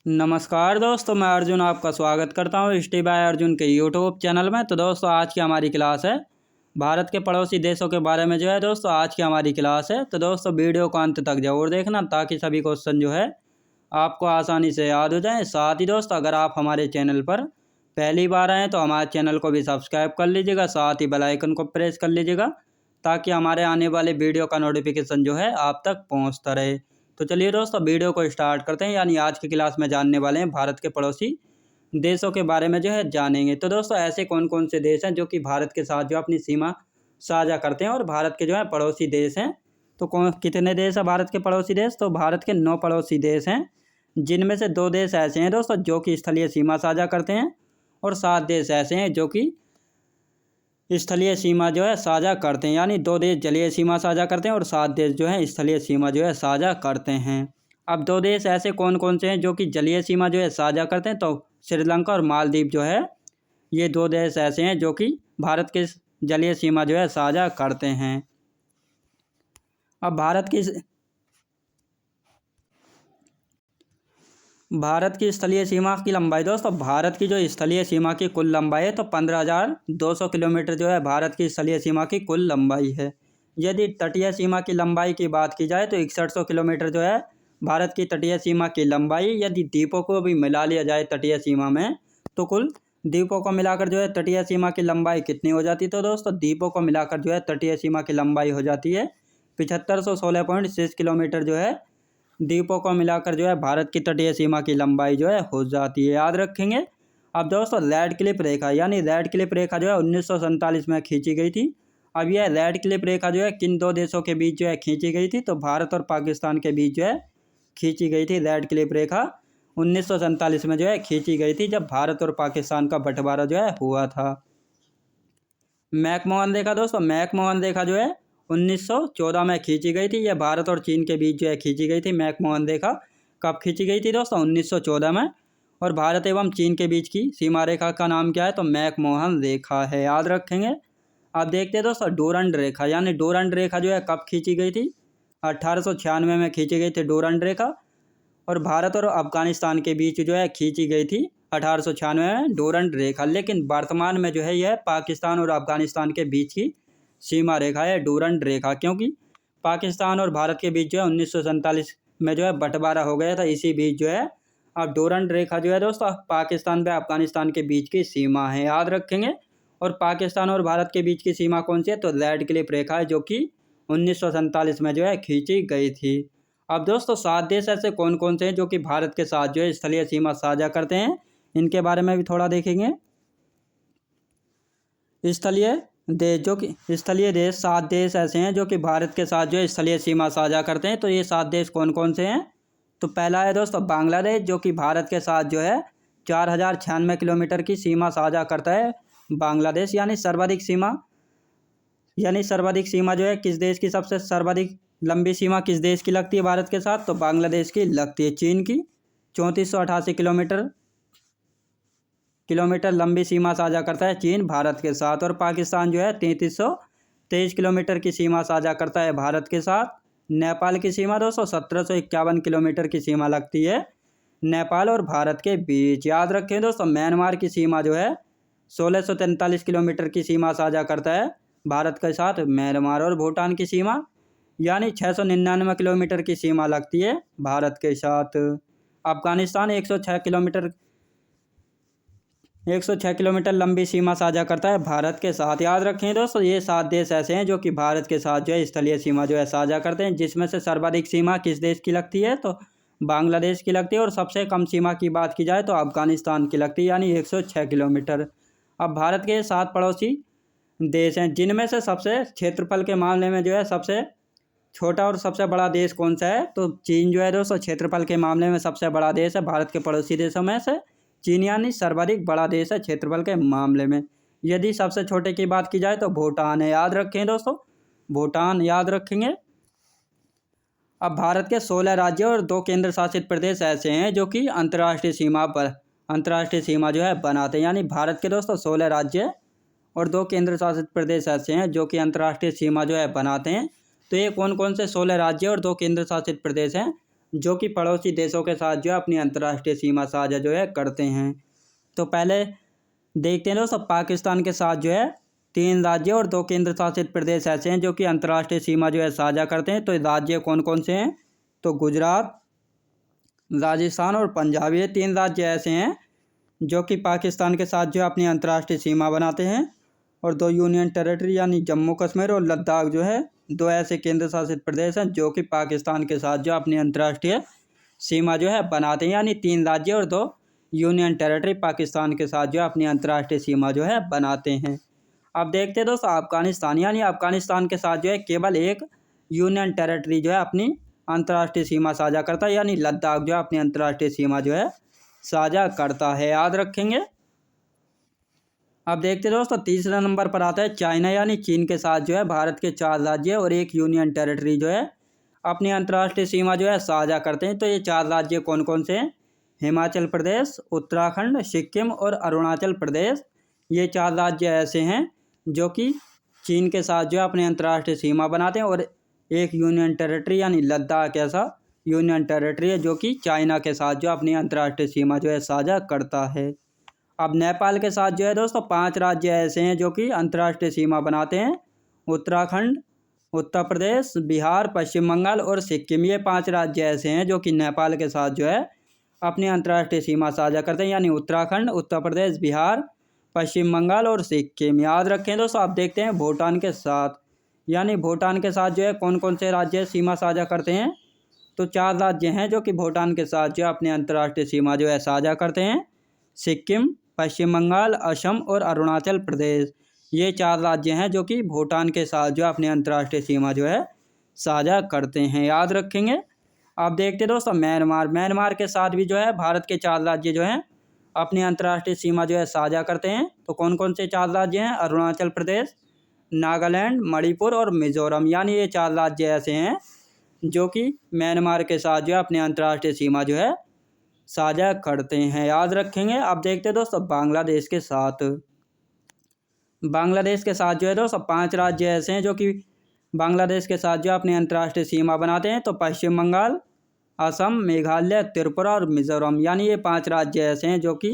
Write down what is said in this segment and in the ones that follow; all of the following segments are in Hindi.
नमस्कार दोस्तों, मैं अर्जुन आपका स्वागत करता हूँ स्टे बाय अर्जुन के यूट्यूब चैनल में। तो दोस्तों आज की हमारी क्लास है भारत के पड़ोसी देशों के बारे में दोस्तों आज की हमारी क्लास है। तो दोस्तों वीडियो को अंत तक जरूर देखना ताकि सभी क्वेश्चन आपको आसानी से याद हो जाए। साथ ही दोस्तों अगर आप हमारे चैनल पर पहली बार आएँ तो हमारे चैनल को भी सब्सक्राइब कर लीजिएगा, साथ ही बेल आइकन को प्रेस कर लीजिएगा ताकि हमारे आने वाले वीडियो का नोटिफिकेशन आप तक पहुँचता रहे। तो चलिए दोस्तों वीडियो को स्टार्ट करते हैं। यानी आज की क्लास में जानने वाले हैं भारत के पड़ोसी देशों के बारे में जानेंगे। तो दोस्तों ऐसे कौन कौन से देश हैं जो कि भारत के साथ अपनी सीमा साझा करते हैं और भारत के पड़ोसी देश हैं। तो कितने देश हैं भारत के पड़ोसी देश? तो भारत के 9 पड़ोसी देश हैं, जिनमें से 2 देश ऐसे हैं दोस्तों जो कि स्थलीय सीमा साझा करते हैं और 7 देश ऐसे हैं जो कि स्थलीय सीमा साझा करते हैं। यानी 2 देश जलीय सीमा साझा करते हैं और 7 देश स्थलीय सीमा साझा करते हैं। अब 2 देश ऐसे कौन कौन से हैं जो कि जलीय सीमा साझा करते हैं? तो श्रीलंका और मालदीव ये 2 देश ऐसे हैं जो कि भारत के जलीय सीमा साझा करते हैं। अब भारत की स्थलीय सीमा की लंबाई दोस्तों, भारत की जो स्थलीय सीमा की कुल लंबाई है तो 15,200 किलोमीटर भारत की स्थलीय सीमा की कुल लंबाई है। यदि तटीय सीमा की लंबाई की बात की जाए तो 6100 किलोमीटर भारत की तटीय सीमा की लंबाई। यदि द्वीपों को भी मिला लिया जाए तटीय सीमा में तो कुल द्वीपों को मिलाकर तटीय सीमा की लंबाई कितनी हो जाती है? तो दोस्तों द्वीपों को मिलाकर तटीय सीमा की लंबाई हो जाती है 7516.6 किलोमीटर द्वीपों को मिलाकर भारत की तटीय सीमा की लंबाई हो जाती है। याद रखेंगे। अब दोस्तों रेड क्लिफ रेखा, यानी रेड क्लिफ रेखा 1947 में खींची गई थी। अब यह रेड क्लिफ रेखा किन 2 देशों के बीच खींची गई थी? तो भारत और पाकिस्तान के बीच खींची गई थी। रेड क्लिफ रेखा 1947 में खींची गई थी जब भारत और पाकिस्तान का बंटवारा हुआ था। मैकमोहन रेखा दोस्तों, मैकमोहन रेखा 1914 में खींची गई थी। यह भारत और चीन के बीच खींची गई थी। मैकमोहन रेखा कब खींची गई थी दोस्तों? 1914 में। और भारत एवं चीन के बीच की सीमा रेखा का नाम क्या है? तो मैकमोहन रेखा है। याद रखेंगे। अब देखते हैं दोस्तों डोरंड रेखा, यानी डोरंड रेखा कब खींची गई थी? 1896 में खींची गई थी डोरंड रेखा। और भारत और अफगानिस्तान के बीच खींची गई थी 1896 में डोरंड रेखा। लेकिन वर्तमान में यह पाकिस्तान और अफगानिस्तान के बीच की सीमा रेखा है डोरंड रेखा, क्योंकि पाकिस्तान और भारत के बीच 1947 में बंटवारा हो गया था। इसी बीच अब डोरंड रेखा दोस्तों पाकिस्तान व अफगानिस्तान के बीच की सीमा है। याद रखेंगे। और पाकिस्तान और भारत के बीच की सीमा कौन सी है? तो रेड क्लिफ रेखा है जो कि 1947 में खींची गई थी। अब दोस्तों 7 देश ऐसे कौन कौन से हैं जो कि भारत के साथ स्थलीय सीमा साझा करते हैं, इनके बारे में भी थोड़ा देखेंगे। स्थलीय देश 7 देश ऐसे हैं जो कि भारत के साथ स्थलीय सीमा साझा करते हैं। तो ये 7 देश कौन कौन से हैं? तो पहला है दोस्तों बांग्लादेश, जो कि भारत के साथ 4096 किलोमीटर की सीमा साझा करता है। बांग्लादेश यानी सर्वाधिक सीमा किस देश की सबसे सर्वाधिक लंबी सीमा किस देश की लगती है भारत के साथ? तो बांग्लादेश की लगती है। चीन की 3488 किलोमीटर लंबी सीमा साझा करता है चीन भारत के साथ। और पाकिस्तान 3323 किलोमीटर की सीमा साझा करता है भारत के साथ। नेपाल की सीमा दोस्तों 1751 किलोमीटर की सीमा लगती है नेपाल और भारत के बीच। याद रखें दोस्तों म्यांमार की सीमा 1643 किलोमीटर की सीमा साझा करता है भारत के साथ म्यांमार। और भूटान की सीमा यानी 699 किलोमीटर की सीमा लगती है भारत के साथ। अफगानिस्तान 106 किलोमीटर लंबी सीमा साझा करता है भारत के साथ। याद रखें दोस्तों ये 7 देश ऐसे हैं जो कि भारत के साथ स्थलीय सीमा साझा करते हैं, जिसमें से सर्वाधिक सीमा किस देश की लगती है? तो बांग्लादेश की लगती है। और सबसे कम सीमा की बात की जाए तो अफगानिस्तान की लगती है, यानी 106 किलोमीटर। अब भारत के 7 पड़ोसी देश हैं, जिनमें से सबसे क्षेत्रफल के मामले में सबसे छोटा और सबसे बड़ा देश कौन सा है? तो चीन दोस्तों क्षेत्रफल के मामले में सबसे बड़ा देश है। भारत के पड़ोसी देशों में से चीन यानी सर्वाधिक बड़ा देश है क्षेत्रफल के मामले में। यदि सबसे छोटे की बात की जाए तो भूटान है। याद रखें दोस्तों भूटान, याद रखेंगे। अब भारत के 16 राज्य और 2 केंद्र शासित प्रदेश ऐसे हैं जो कि अंतर्राष्ट्रीय सीमा बनाते हैं। यानी भारत के दोस्तों 16 राज्य और 2 केंद्र शासित प्रदेश ऐसे हैं जो कि अंतर्राष्ट्रीय सीमा बनाते हैं। तो ये कौन कौन से 16 राज्य और 2 केंद्र शासित प्रदेश हैं? जो कि पड़ोसी देशों के साथ जो है अपनी अंतर्राष्ट्रीय सीमा साझा जो है करते हैं। तो पहले देखते हैं दोस्तों, पाकिस्तान के साथ जो है 3 राज्य और 2 केंद्र शासित प्रदेश ऐसे हैं जो कि अंतर्राष्ट्रीय सीमा जो है साझा करते हैं। तो राज्य कौन कौन से हैं? तो गुजरात, राजस्थान और पंजाब, ये 3 राज्य ऐसे हैं जो कि पाकिस्तान के साथ जो है अपनी अंतर्राष्ट्रीय सीमा बनाते हैं। और 2 यूनियन टेरिटरी यानी जम्मू कश्मीर और लद्दाख जो है 2 ऐसे केंद्र शासित प्रदेश हैं जो कि पाकिस्तान के साथ जो अपनी अंतर्राष्ट्रीय सीमा जो है बनाते हैं। यानी 3 राज्य और 2 यूनियन टेरिटरी पाकिस्तान के साथ जो अपनी अंतर्राष्ट्रीय सीमा जो है बनाते हैं। अब देखते हैं दोस्तों, अफगानिस्तान, यानी अफगानिस्तान के साथ जो है केवल एक यूनियन टेरिटरी जो है अपनी अंतर्राष्ट्रीय सीमा साझा करता है, यानी लद्दाख जो है अपनी अंतर्राष्ट्रीय सीमा जो है साझा करता है, याद रखेंगे। अब देखते हैं दोस्तों, तीसरा नंबर पर आता है चाइना, यानी चीन के साथ जो है भारत के 4 राज्य और 1 यूनियन टेरिटरी जो है अपनी अंतर्राष्ट्रीय सीमा जो है साझा करते हैं। तो ये 4 राज्य कौन कौन से हैं? हिमाचल प्रदेश, उत्तराखंड, सिक्किम और अरुणाचल प्रदेश। ये 4 राज्य ऐसे हैं जो कि चीन के साथ जो है अपनी अंतर्राष्ट्रीय सीमा बनाते हैं। और एक यूनियन टेरिटरी यानी लद्दाख ऐसा यूनियन टेरिटरी है जो कि चाइना के साथ जो अपनी अंतर्राष्ट्रीय सीमा जो है साझा करता है। अब नेपाल के साथ जो है दोस्तों 5 राज्य ऐसे हैं जो कि अंतर्राष्ट्रीय सीमा बनाते हैं। उत्तराखंड, उत्तर प्रदेश, बिहार, पश्चिम बंगाल और सिक्किम, ये 5 राज्य ऐसे हैं जो कि नेपाल के साथ जो है अपनी अंतर्राष्ट्रीय सीमा साझा करते हैं, यानी उत्तराखंड, उत्तर प्रदेश, बिहार, पश्चिम बंगाल और सिक्किम, याद रखें दोस्तों। आप देखते हैं भूटान के साथ, यानी भूटान के साथ जो है कौन कौन से राज्य सीमा साझा करते हैं? तो 4 राज्य हैं जो कि भूटान के साथ जो अपनी अंतर्राष्ट्रीय सीमा जो है साझा करते हैं। सिक्किम, पश्चिम बंगाल, असम और अरुणाचल प्रदेश, ये 4 राज्य हैं जो कि भूटान के साथ जो अपनी अंतर्राष्ट्रीय सीमा जो है साझा करते हैं, याद रखेंगे। आप देखते हैं दोस्तों म्यांमार के साथ भी जो है भारत के 4 राज्य जो हैं अपनी अंतर्राष्ट्रीय सीमा जो है साझा करते हैं। तो कौन कौन से 4 राज्य हैं? अरुणाचल प्रदेश, नागालैंड, मणिपुर और मिजोरम, यानी ये 4 राज्य ऐसे हैं जो कि म्यांमार के साथ जो है अपनी अंतर्राष्ट्रीय सीमा जो है साझा करते हैं, याद रखेंगे। अब देखते हैं दोस्तों बांग्लादेश के साथ, बांग्लादेश के साथ जो है दोस्तों 5 राज्य ऐसे हैं जो कि बांग्लादेश के साथ जो अपनी अंतर्राष्ट्रीय सीमा बनाते हैं। तो पश्चिम बंगाल, असम, मेघालय, त्रिपुरा और मिजोरम, यानी ये 5 राज्य ऐसे हैं जो कि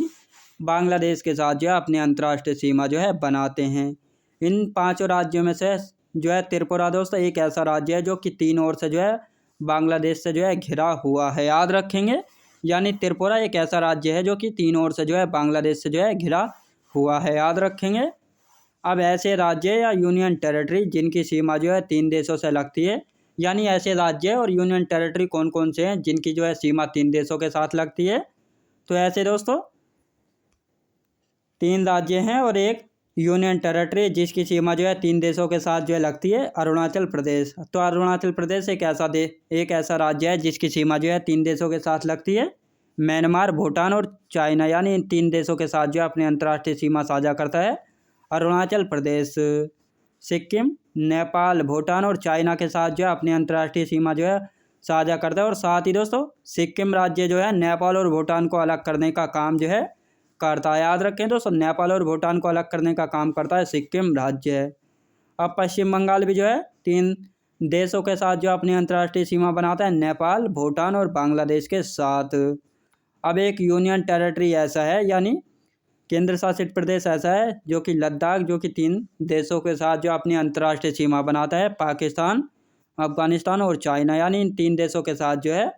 बांग्लादेश के साथ जो है अपनी अंतर्राष्ट्रीय सीमा जो है बनाते हैं। इन 5 राज्यों में से जो है त्रिपुरा दोस्तों एक ऐसा राज्य है जो कि 3 ओर से जो है बांग्लादेश से जो है घिरा हुआ है, याद रखेंगे। यानी त्रिपुरा एक ऐसा राज्य है जो कि 3 ओर से जो है बांग्लादेश से जो है घिरा हुआ है, याद रखेंगे। अब ऐसे राज्य या यूनियन टेरिटरी जिनकी सीमा जो है 3 देशों से लगती है, यानी ऐसे राज्य और यूनियन टेरिटरी कौन कौन से हैं जिनकी जो है सीमा 3 देशों के साथ लगती है? तो ऐसे दोस्तों 3 राज्य हैं और एक यूनियन टेरिटरी जिसकी सीमा जो है 3 देशों के साथ जो है लगती है, अरुणाचल प्रदेश। तो अरुणाचल प्रदेश एक ऐसा राज्य है जिसकी सीमा जो है 3 देशों के साथ लगती है। म्यांमार, भूटान और चाइना, यानी इन 3 देशों के साथ जो अपनी अंतर्राष्ट्रीय सीमा साझा करता है अरुणाचल प्रदेश। सिक्किम, नेपाल, भूटान और चाइना के साथ जो है अपनी अंतर्राष्ट्रीय सीमा जो है साझा करता है। और साथ ही दोस्तों सिक्किम राज्य जो है नेपाल और भूटान को अलग करने का काम जो है करता है, याद रखें दोस्तों। नेपाल और भूटान को अलग करने का काम करता है सिक्किम राज्य। अब पश्चिम बंगाल भी जो है 3 देशों के साथ जो अपनी अंतर्राष्ट्रीय सीमा बनाता है, नेपाल, भूटान और बांग्लादेश के साथ। अब एक यूनियन टेरिटरी ऐसा है, यानी केंद्र शासित प्रदेश ऐसा है जो कि लद्दाख, जो कि 3 देशों के साथ जो अपनी अंतर्राष्ट्रीय सीमा बनाता है, पाकिस्तान, अफगानिस्तान और चाइना, यानी इन 3 देशों के साथ जो है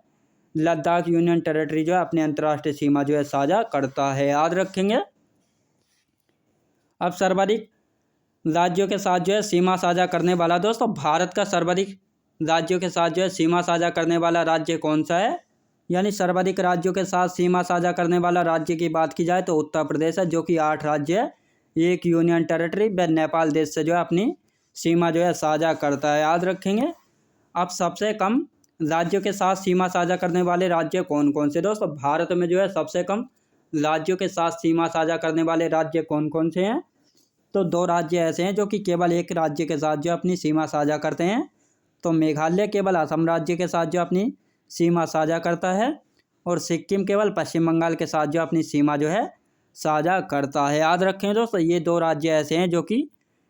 लद्दाख यूनियन टेरिटरी जो है अपनी अंतर्राष्ट्रीय सीमा जो है साझा करता है, याद रखेंगे। अब सर्वाधिक राज्यों के साथ जो है सीमा साझा करने वाला दोस्तों, भारत का सर्वाधिक राज्यों के साथ जो है सीमा साझा करने वाला राज्य कौन सा है? यानी सर्वाधिक राज्यों के साथ सीमा साझा करने वाला राज्य की बात की जाए तो उत्तर प्रदेश है, जो कि 8 राज्य है, एक यूनियन टेरिटरी व नेपाल देश से जो है अपनी सीमा जो है साझा करता है, याद रखेंगे। अब सबसे कम राज्यों के साथ सीमा साझा करने वाले राज्य कौन कौन से? दोस्तों भारत में जो है सबसे कम राज्यों के साथ सीमा साझा करने वाले राज्य कौन कौन से हैं? तो 2 राज्य ऐसे हैं जो कि केवल एक राज्य के साथ जो अपनी सीमा साझा करते हैं। तो मेघालय केवल असम राज्य के साथ जो अपनी सीमा साझा करता है, और सिक्किम केवल पश्चिम बंगाल के साथ जो अपनी सीमा जो है साझा करता है, याद रखें दोस्तों। ये 2 राज्य ऐसे हैं जो कि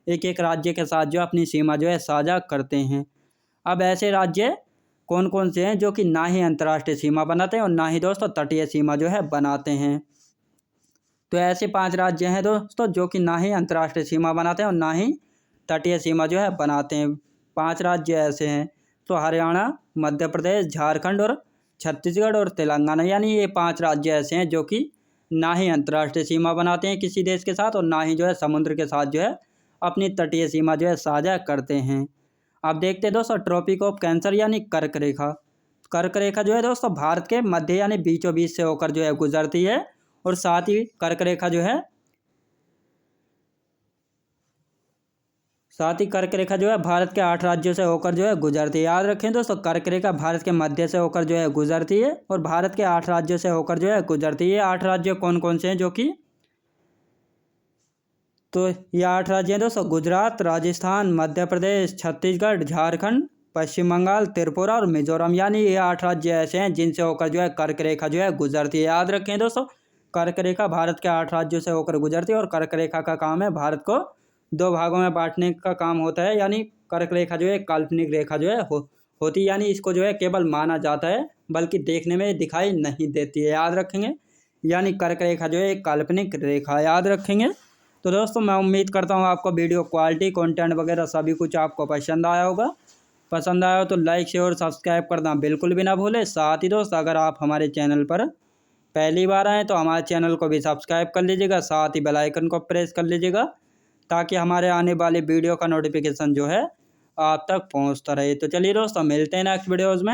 एक एक राज्य के साथ जो अपनी सीमा जो है साझा करते हैं। अब ऐसे राज्य कौन कौन से हैं जो कि ना ही अंतर्राष्ट्रीय सीमा बनाते हैं और ना ही दोस्तों तटीय सीमा जो है बनाते हैं। तो ऐसे 5 राज्य हैं दोस्तों जो कि ना ही अंतर्राष्ट्रीय सीमा बनाते हैं और ना ही तटीय सीमा जो है बनाते हैं। 5 राज्य ऐसे हैं, तो हरियाणा, मध्य प्रदेश, झारखंड और छत्तीसगढ़ और तेलंगाना, यानी ये 5 राज्य ऐसे हैं जो कि ना ही अंतर्राष्ट्रीय सीमा बनाते हैं किसी देश के साथ और ना ही जो है समुद्र के साथ जो है अपनी तटीय सीमा जो है साझा करते हैं। अब देखते हैं दोस्तों ट्रॉपिक ऑफ कैंसर यानी कर्क रेखा। कर्क रेखा जो है दोस्तों भारत के मध्य यानी बीचों बीच से होकर जो है गुजरती है और साथ ही कर्क रेखा जो है भारत के 8 राज्यों से होकर जो है गुजरती है। याद रखें दोस्तों कर्क रेखा भारत के मध्य से होकर जो है गुजरती है और भारत के 8 राज्यों से होकर जो है गुजरती है। 8 राज्य कौन कौन से हैं जो कि तो ये 8 राज्य हैं दोस्तों गुजरात, राजस्थान, मध्य प्रदेश, छत्तीसगढ़, झारखंड, पश्चिम बंगाल, त्रिपुरा और मिजोरम, यानी ये 8 राज्य ऐसे हैं जिनसे होकर जो है कर्क रेखा जो है गुजरती है। याद रखें दोस्तों कर्क रेखा भारत के 8 राज्यों से होकर गुजरती है और कर्क रेखा का काम है भारत को 2 भागों में बांटने का काम होता है। यानी कर्क रेखा जो है काल्पनिक रेखा जो है होती है, यानी इसको जो है केवल माना जाता है बल्कि देखने में दिखाई नहीं देती है। याद रखेंगे, यानी कर्क रेखा जो है एक काल्पनिक रेखा, याद रखेंगे। तो दोस्तों मैं उम्मीद करता हूँ आपको वीडियो क्वालिटी, कंटेंट वगैरह सभी कुछ आपको पसंद आया होगा। पसंद आया हो तो लाइक, शेयर और सब्सक्राइब करना बिल्कुल भी ना भूलें। साथ ही दोस्त अगर आप हमारे चैनल पर पहली बार आएँ तो हमारे चैनल को भी सब्सक्राइब कर लीजिएगा, साथ ही बेल आइकन को प्रेस कर लीजिएगा ताकि हमारे आने वाली वीडियो का नोटिफिकेशन जो है आप तक पहुँचता रहे। तो चलिए दोस्तों मिलते हैं नेक्स्ट वीडियोज़ में।